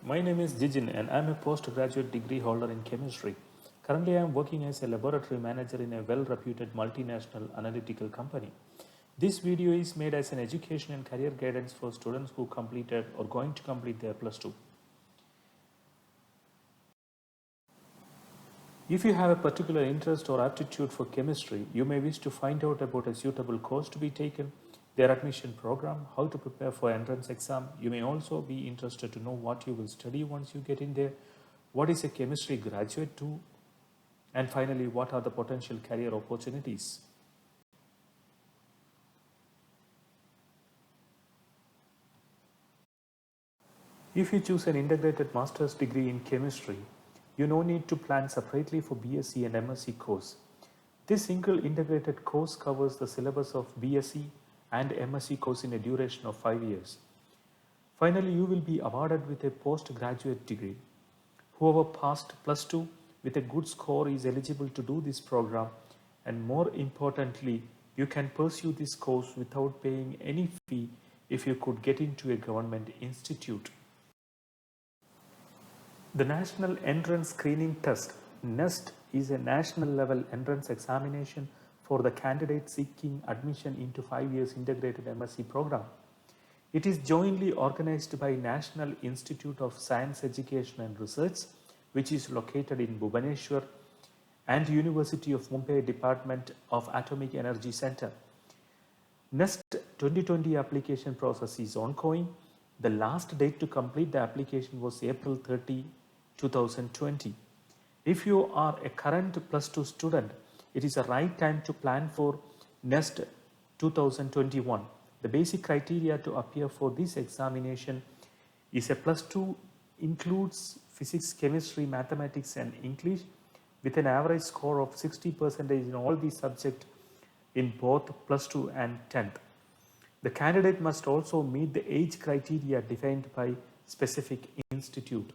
My name is Jijin and I am a postgraduate degree holder in chemistry. Currently, I am working as a laboratory manager in a well-reputed multinational analytical company. This video is made as an education and career guidance for students who completed or going to complete their plus 2. If you have a particular interest or aptitude for chemistry, you may wish to find out about a suitable course to be taken, their admission program, how to prepare for entrance exam. You may also be interested to know what you will study once you get in there, what is a chemistry graduate do, and finally, what are the potential career opportunities. If you choose an integrated master's degree in chemistry, you no need to plan separately for BSc and MSc course. This single integrated course covers the syllabus of BSc and MSc course in a duration of 5 years. Finally, you will be awarded with a postgraduate degree. Whoever passed plus 2 with a good score is eligible to do this program, and more importantly, you can pursue this course without paying any fee if you could get into a government institute. The National Entrance Screening Test (NEST) is a national level entrance examination for the candidate seeking admission into 5 years integrated MSc program. It is jointly organized by National Institute of Science Education and Research, which is located in Bhubaneswar, and University of Mumbai Department of Atomic Energy Center. NEST 2020 application process is ongoing. The last date to complete the application was April 30, 2020. If you are a current plus 2 student, it is the right time to plan for NEST 2021. The basic criteria to appear for this examination is a plus 2 includes physics, chemistry, mathematics and English with an average score of 60% in all these subjects in both plus 2 and 10th. The candidate must also meet the age criteria defined by specific institute.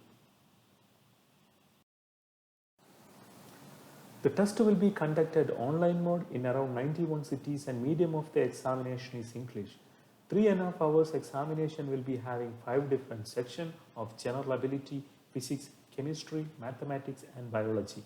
The test will be conducted online mode in around 91 cities and medium of the examination is English. 3.5 hours examination will be having 5 different sections of general ability, physics, chemistry, mathematics and biology.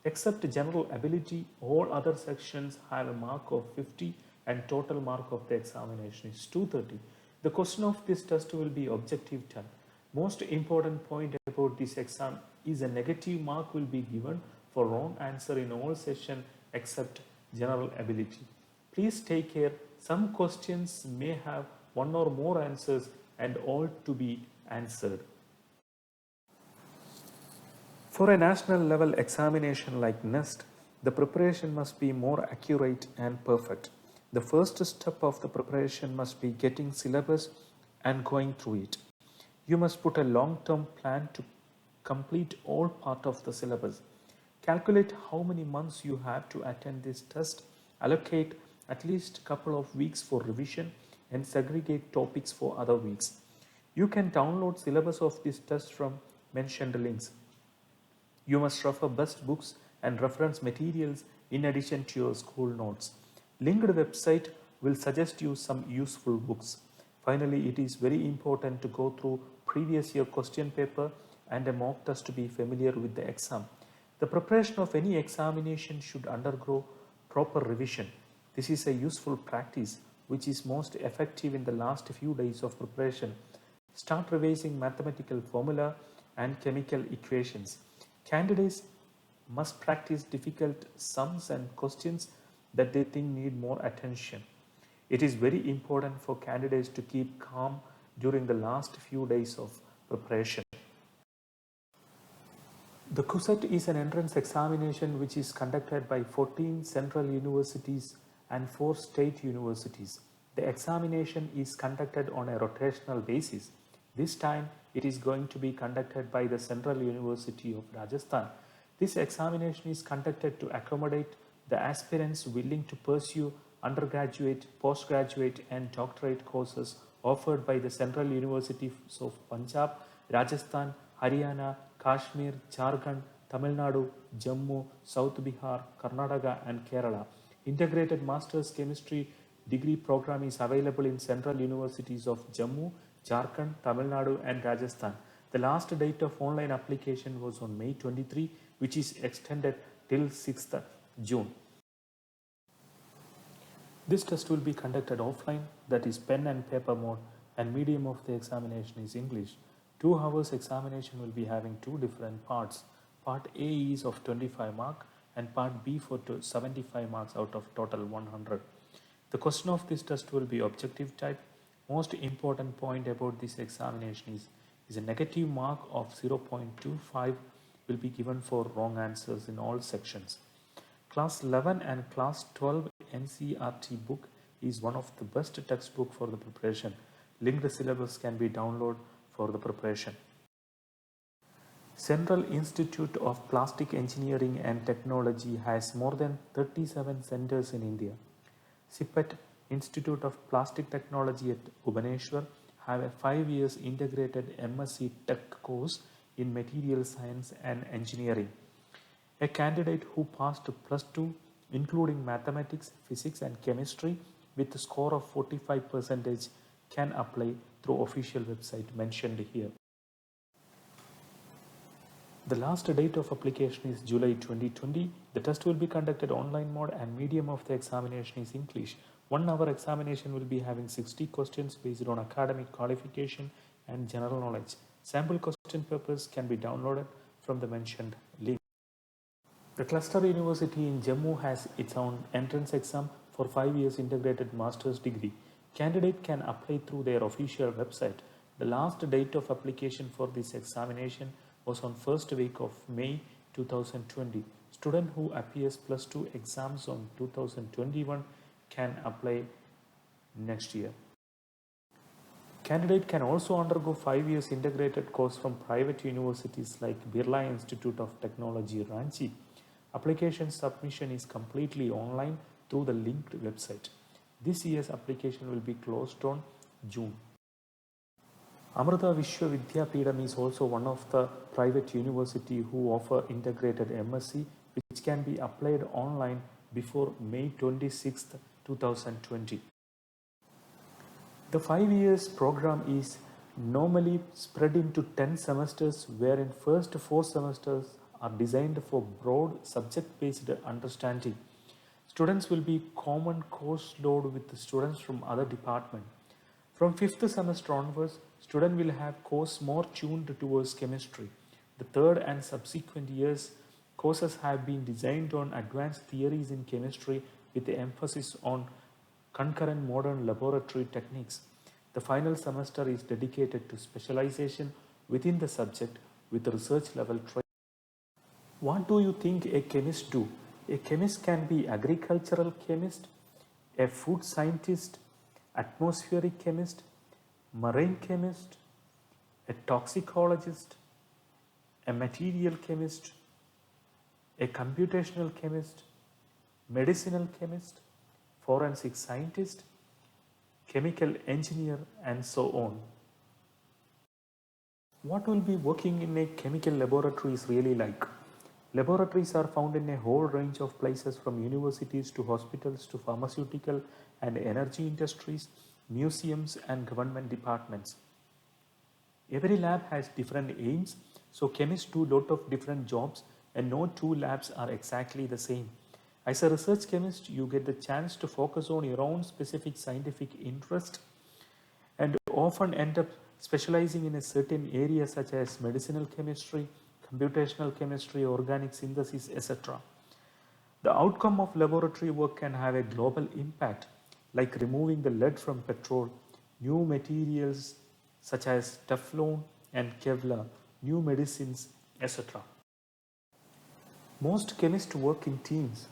Except general ability, all other sections have a mark of 50 and total mark of the examination is 230. The question of this test will be objective type. Most important point about this exam is a negative mark will be given for wrong answer in all sessions except general ability. Please take care. Some questions may have one or more answers and all to be answered. For a national level examination like NEST, the preparation must be more accurate and perfect. The first step of the preparation must be getting syllabus and going through it. You must put a long-term plan to complete all part of the syllabus. Calculate how many months you have to attend this test, allocate at least a couple of weeks for revision and segregate topics for other weeks. You can download syllabus of this test from mentioned links. You must refer best books and reference materials in addition to your school notes. Linked website will suggest you some useful books. Finally, it is very important to go through previous year question paper and a mock test to be familiar with the exam. The preparation of any examination should undergo proper revision. This is a useful practice which is most effective in the last few days of preparation. Start revising mathematical formula and chemical equations. Candidates must practice difficult sums and questions that they think need more attention. It is very important for candidates to keep calm during the last few days of preparation. The CUSET is an entrance examination which is conducted by 14 central universities and 4 state universities. The examination is conducted on a rotational basis. This time it is going to be conducted by the Central University of Rajasthan. This examination is conducted to accommodate the aspirants willing to pursue undergraduate, postgraduate and doctorate courses offered by the Central Universities of Punjab, Rajasthan, Haryana, Kashmir, Jharkhand, Tamil Nadu, Jammu, South Bihar, Karnataka and Kerala. Integrated Master's Chemistry degree program is available in Central Universities of Jammu, Jharkhand, Tamil Nadu and Rajasthan. The last date of online application was on May 23, which is extended till 6th June. This test will be conducted offline, that is pen and paper mode, and medium of the examination is English. 2 hours examination will be having two different parts. Part A is of 25 mark and part B for 75 marks out of total 100. The question of this test will be objective type. Most important point about this examination is a negative mark of 0.25 will be given for wrong answers in all sections. Class 11 and Class 12 NCERT book is one of the best textbook for the preparation. Linked syllabus can be downloaded for the preparation. Central Institute of Plastic Engineering and Technology has more than 37 centers in India. CIPET, Institute of Plastic Technology at Bhubaneswar, have a 5 years integrated MSc Tech course in Material Science and Engineering. A candidate who passed plus 2, including mathematics, physics and chemistry with a score of 45% can apply through official website mentioned here. The last date of application is July 2020. The test will be conducted online mode and medium of the examination is English. 1 hour examination will be having 60 questions based on academic qualification and general knowledge. Sample question papers can be downloaded from the mentioned link. The Cluster University in Jammu has its own entrance exam for 5 years integrated master's degree. Candidate can apply through their official website. The last date of application for this examination was on first week of May 2020. Student who appears plus 2 exams on 2021 can apply next year. Candidate can also undergo 5 years integrated course from private universities like Birla Institute of Technology, Ranchi. Application submission is completely online through the linked website. This year's application will be closed on June. Amrita Vishwa Vidyapeetham is also one of the private university who offer integrated MSc, which can be applied online before May 26th, 2020. The 5 years program is normally spread into 10 semesters, wherein first 4 semesters are designed for broad subject-based understanding. Students will be common course load with the students from other department. From 5th semester onwards, student will have course more tuned towards chemistry. The third and subsequent years, courses have been designed on advanced theories in chemistry with the emphasis on concurrent modern laboratory techniques. The final semester is dedicated to specialization within the subject with research level training. What do you think a chemist do? A chemist can be agricultural chemist, a food scientist, atmospheric chemist, marine chemist, a toxicologist, a material chemist, a computational chemist, medicinal chemist, forensic scientist, chemical engineer, and so on. What will be working in a chemical laboratory is really like? Laboratories are found in a whole range of places, from universities to hospitals to pharmaceutical and energy industries, museums and government departments. Every lab has different aims, so chemists do a lot of different jobs and no two labs are exactly the same. As a research chemist, you get the chance to focus on your own specific scientific interest and often end up specializing in a certain area such as medicinal chemistry, computational chemistry, organic synthesis, etc. The outcome of laboratory work can have a global impact, like removing the lead from petrol, new materials such as Teflon and Kevlar, new medicines, etc. Most chemists work in teams,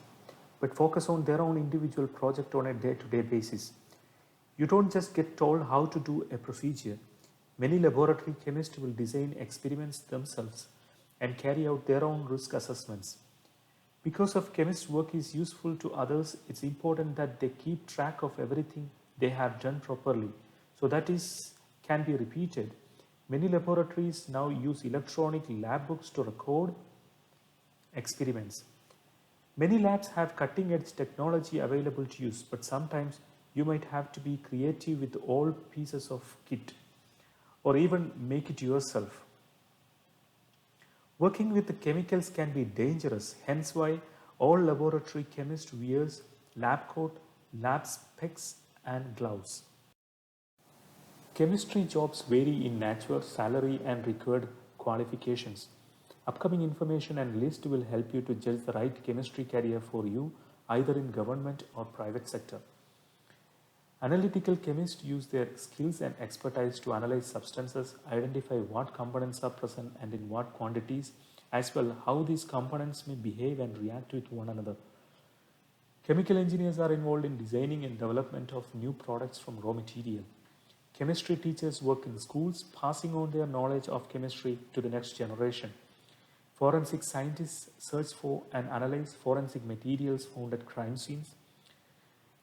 but focus on their own individual project on a day-to-day basis. You don't just get told how to do a procedure. Many laboratory chemists will design experiments themselves and carry out their own risk assessments. Because of chemists' work is useful to others, it's important that they keep track of everything they have done properly, so that can be repeated. Many laboratories now use electronic lab books to record experiments. Many labs have cutting-edge technology available to use, but sometimes you might have to be creative with old pieces of kit or even make it yourself. Working with chemicals can be dangerous, hence why all laboratory chemist wears lab coat, lab specs and gloves. Chemistry jobs vary in nature, salary and required qualifications. Upcoming information and list will help you to judge the right chemistry career for you either in government or private sector. Analytical chemists use their skills and expertise to analyze substances, identify what components are present and in what quantities, as well how these components may behave and react with one another. Chemical engineers are involved in designing and development of new products from raw material. Chemistry teachers work in schools, passing on their knowledge of chemistry to the next generation. Forensic scientists search for and analyze forensic materials found at crime scenes.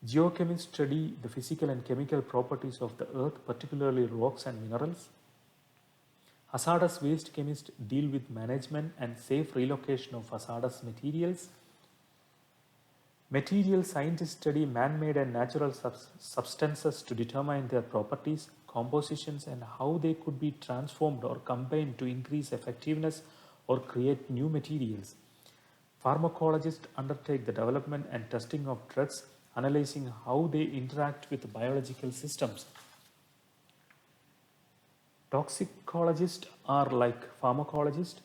Geochemists study the physical and chemical properties of the earth, particularly rocks and minerals. Hazardous waste chemists deal with management and safe relocation of hazardous materials. Material scientists study man-made and natural substances to determine their properties, compositions, and how they could be transformed or combined to increase effectiveness or create new materials. Pharmacologists undertake the development and testing of drugs, analyzing how they interact with biological systems. Toxicologists are like pharmacologists,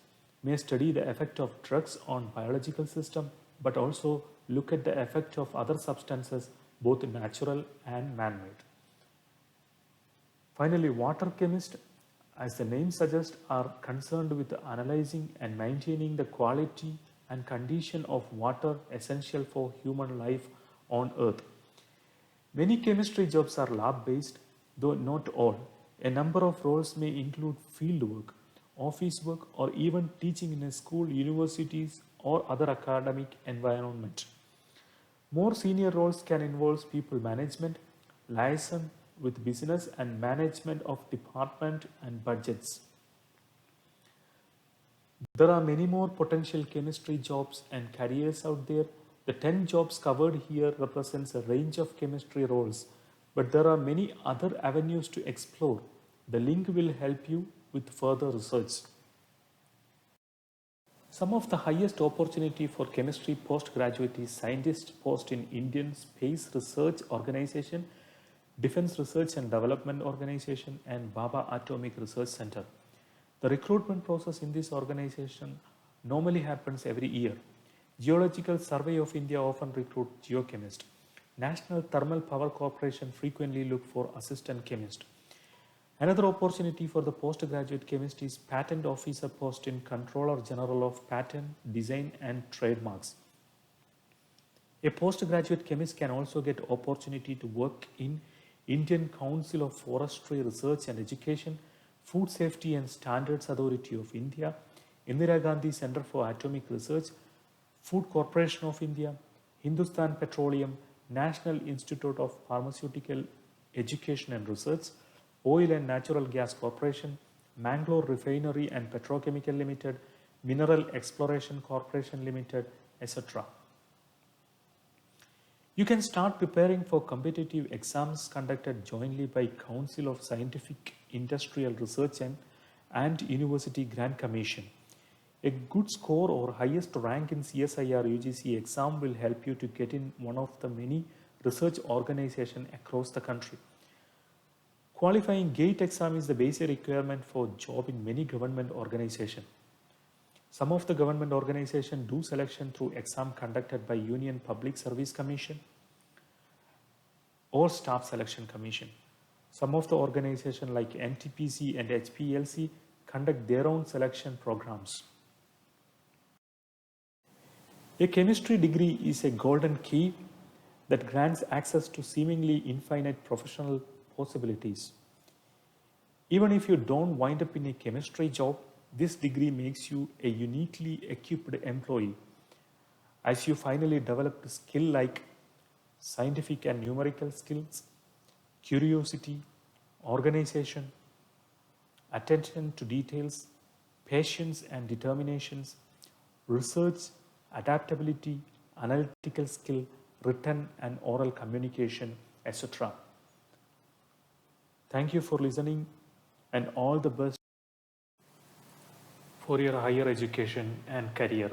may study the effect of drugs on biological system, but also look at the effect of other substances, both natural and man-made. Finally, water chemists, as the name suggests, are concerned with analyzing and maintaining the quality and condition of water essential for human life on earth. Many chemistry jobs are lab-based, though not all. A number of roles may include field work, office work, or even teaching in a school, universities, or other academic environment. More senior roles can involve people management, liaison with business, and management of department and budgets. There are many more potential chemistry jobs and careers out there. The 10 jobs covered here represents a range of chemistry roles, but there are many other avenues to explore. The link will help you with further research. Some of the highest opportunity for chemistry postgraduate is scientist post in Indian Space Research Organization, Defense Research and Development Organization, and Baba Atomic Research Center. The recruitment process in this organization normally happens every year. Geological Survey of India often recruit geochemist. National Thermal Power Corporation frequently look for assistant chemist. Another opportunity for the postgraduate chemist is patent officer post in Controller General of Patent, Design and Trademarks. A postgraduate chemist can also get opportunity to work in Indian Council of Forestry Research and Education, Food Safety and Standards Authority of India, Indira Gandhi Center for Atomic Research, Food Corporation of India, Hindustan Petroleum, National Institute of Pharmaceutical Education and Research, Oil and Natural Gas Corporation, Mangalore Refinery and Petrochemical Limited, Mineral Exploration Corporation Limited, etc. You can start preparing for competitive exams conducted jointly by Council of Scientific Industrial Research and University Grant Commission. A good score or highest rank in CSIR UGC exam will help you to get in one of the many research organizations across the country. Qualifying GATE exam is the basic requirement for job in many government organizations. Some of the government organizations do selection through exam conducted by Union Public Service Commission or Staff Selection Commission. Some of the organizations like NTPC and HPLC conduct their own selection programs. A chemistry degree is a golden key that grants access to seemingly infinite professional possibilities. Even if you don't wind up in a chemistry job, this degree makes you a uniquely equipped employee. As you finally develop a skill like scientific and numerical skills, curiosity, organization, attention to details, patience and determinations, research, adaptability, analytical skill, written and oral communication, etc. Thank you for listening and all the best for your higher education and career.